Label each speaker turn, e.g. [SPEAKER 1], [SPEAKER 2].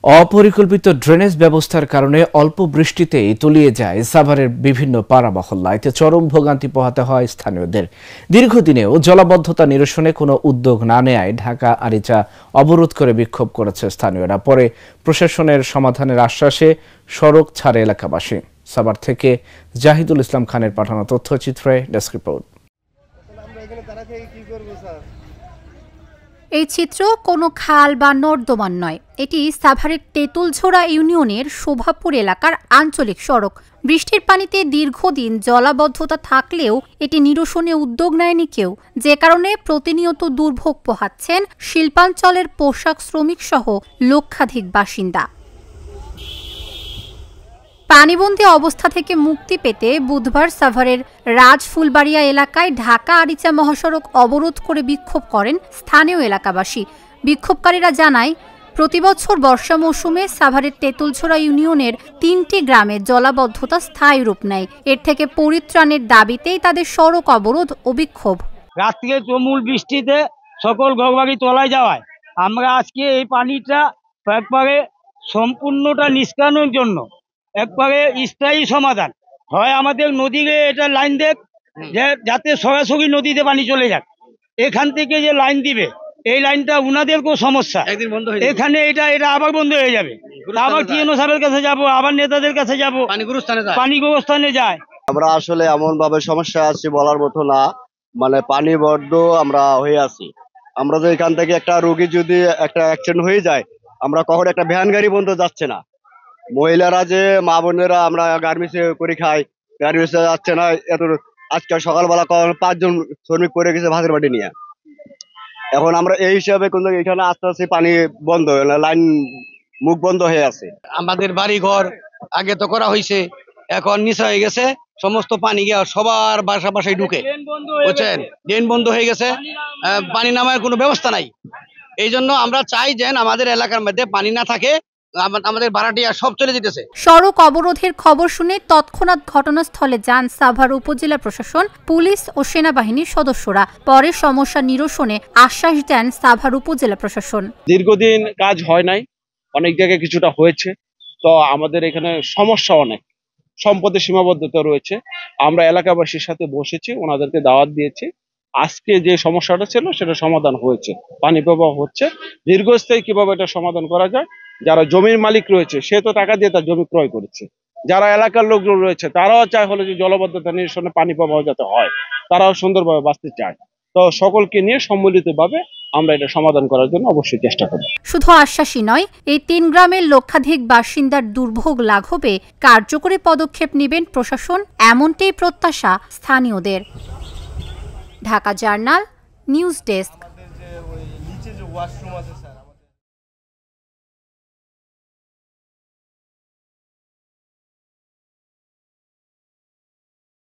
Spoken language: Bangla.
[SPEAKER 1] অপরিকল্পিত ড্রেনেজ ব্যবস্থার কারণে অল্প বৃষ্টিতেই তলিয়ে যায় সাভারের বিভিন্ন পাড়া মহল্লা। এতে চরম ভোগান্তি পোহাতে হয় স্থানীয়দের। দীর্ঘদিনেও জলাবদ্ধতা নিরসনে কোনো উদ্যোগ না নেয়ায় ঢাকা আরিচা অবরোধ করে বিক্ষোভ করেছে স্থানীয়রা। পরে প্রশাসনের সমাধানের আশ্বাসে সড়ক ছাড়ে এলাকাবাসী। সাভার থেকে জাহিদুল ইসলাম খানের পাঠানো তথ্যচিত্রে ডেস্ক রিপোর্ট।
[SPEAKER 2] এই চিত্র কোনো খাল বা নর্দমান নয়, এটি সাভারের তেঁতুলঝোড়া ইউনিয়নের শোভাপুর এলাকার আঞ্চলিক সড়ক। বৃষ্টির পানিতে দীর্ঘদিন জলাবদ্ধতা থাকলেও এটি নিরসনে উদ্যোগ নেয়নি কেউ, যে কারণে প্রতিনিয়ত দুর্ভোগ পোহাচ্ছেন শিল্পাঞ্চলের পোশাক শ্রমিক সহ লক্ষাধিক বাসিন্দা। পানিবন্দী অবস্থা থেকে মুক্তি পেতে বুধবার সাভারের রাজফুলবাড়িয়া এলাকায় ঢাকা আরিচা মহাসড়ক অবরোধ করে বিক্ষোভ করেন স্থানীয় এলাকাবাসী। বিক্ষোভকারীরা জানায়, প্রতিবছর বর্ষা মৌসুমে সাভারের তেঁতুলঝোড়া ইউনিয়নের ৩টি গ্রামে জলাবদ্ধতা স্থায়ী রূপ নেয়। এর থেকে পরিত্রাণের দাবিতেই তাদের সড়ক অবরোধ ও বিক্ষোভ।
[SPEAKER 3] রাত্রে তুমুল বৃষ্টিতে সকল ঘরবাড়ি তলায় যাওয়ায় আমরা আজকে এই পানিটা একবারে সম্পূর্ণটা নিষ্কাশনের জন্য একবারে স্থায়ী সমাধান হয় আমাদের নদীকে এটা লাইন দেখ, যাতে সরাসরি নদীতে পানি চলে যাক। এখান থেকে যে লাইন দিবে এই লাইনটা উনাদেরকেও সমস্যা, এখানে এটা আবার বন্ধ হয়ে যাবে। আবার টিএনও সাহেবের কাছে যাব, আবার নেতাদের কাছে যাব, পানি গোরস্থানে যায়।
[SPEAKER 4] আমরা আসলে এমন ভাবে সমস্যা আছি বলার মতো না, মানে পানি বড্ড আমরা হয়ে আছি। আমরা তো এখান থেকে একটা রোগী যদি একটা অ্যাক্সিডেন্ট হয়ে যায়, আমরা কখনো একটা ভ্যান গাড়ি বন্ধ যাচ্ছে না। মহিলারা যে মা বোনেরা আমরা গার্মেন্টসে করে খাই, গার্মেন্টসে যাচ্ছে না। এত আজকে সকালবেলা 5 জন শ্রমিক করে গেছে ভাতের বাটি নিয়ে। এখন আমরা এই হিসাবে কিন্তু এখানে আস্তে আস্তে পানি বন্ধ, লাইন মুখ বন্ধ হয়ে আছে।
[SPEAKER 5] আমাদের বাড়ি ঘর আগে তো করা হয়েছে, এখন নিচে হয়ে গেছে, সমস্ত পানি গিয়ে সবার বাসায় ঢুকে, বুঝছেন, ড্রেন বন্ধ হয়ে গেছে, পানি নামার কোনো ব্যবস্থা নাই। এই জন্য আমরা চাই যে আমাদের এলাকার মধ্যে পানি না থাকে, আমাদের ভাড়াটিয়া সব চলে যেতেছে।
[SPEAKER 2] সড়ক অবরোধের খবর শুনে তৎক্ষণাৎ ঘটনাস্থলে যান সাভার উপজেলা প্রশাসন, পুলিশ ও সেনাবাহিনীর সদস্যরা। পরে সমস্যা নিরসনে আশ্বাস দেন সাভার উপজেলা প্রশাসন।
[SPEAKER 6] দীর্ঘদিন কাজ হয় নাই, অনেক জায়গায় কিছুটা হয়েছে, তো আমাদের এখানে সমস্যা অনেক, সম্পদের সীমাবদ্ধতা রয়েছে। আমরা এলাকাবাসীর সাথে বসেছি, ওনাদেরকে দাওয়াত দিয়েছি। আজকে যে সমস্যাটা ছিল সেটা সমাধান হয়েছে, পানি প্রবাহ হচ্ছে। দীর্ঘস্থায়ী কিভাবে এটা সমাধান করা যায়, যারা জমির মালিক রয়েছে সে তো টাকা দিয়ে তার জমি ক্রয় করেছে, যারা এলাকার লোকজন রয়েছে তারাও চায় হলো যে জলাবদ্ধতা নিরসনে পানি প্রবাহ যাতে হয়, তারাও সুন্দরভাবে বাঁচতে চায়। তো সকলকে নিয়ে সম্মিলিতভাবে আমরা এটা সমাধান করার জন্য অবশ্যই চেষ্টা করব।
[SPEAKER 2] শুধু আশ্বাসই নয়, এই 3 গ্রামের লক্ষাধিক বাসিন্দার দুর্ভোগ লাঘবে কার্যকরী পদক্ষেপ নেবেন প্রশাসন, এমনটাই প্রত্যাশা স্থানীয়দের। Dhaka journal news desk.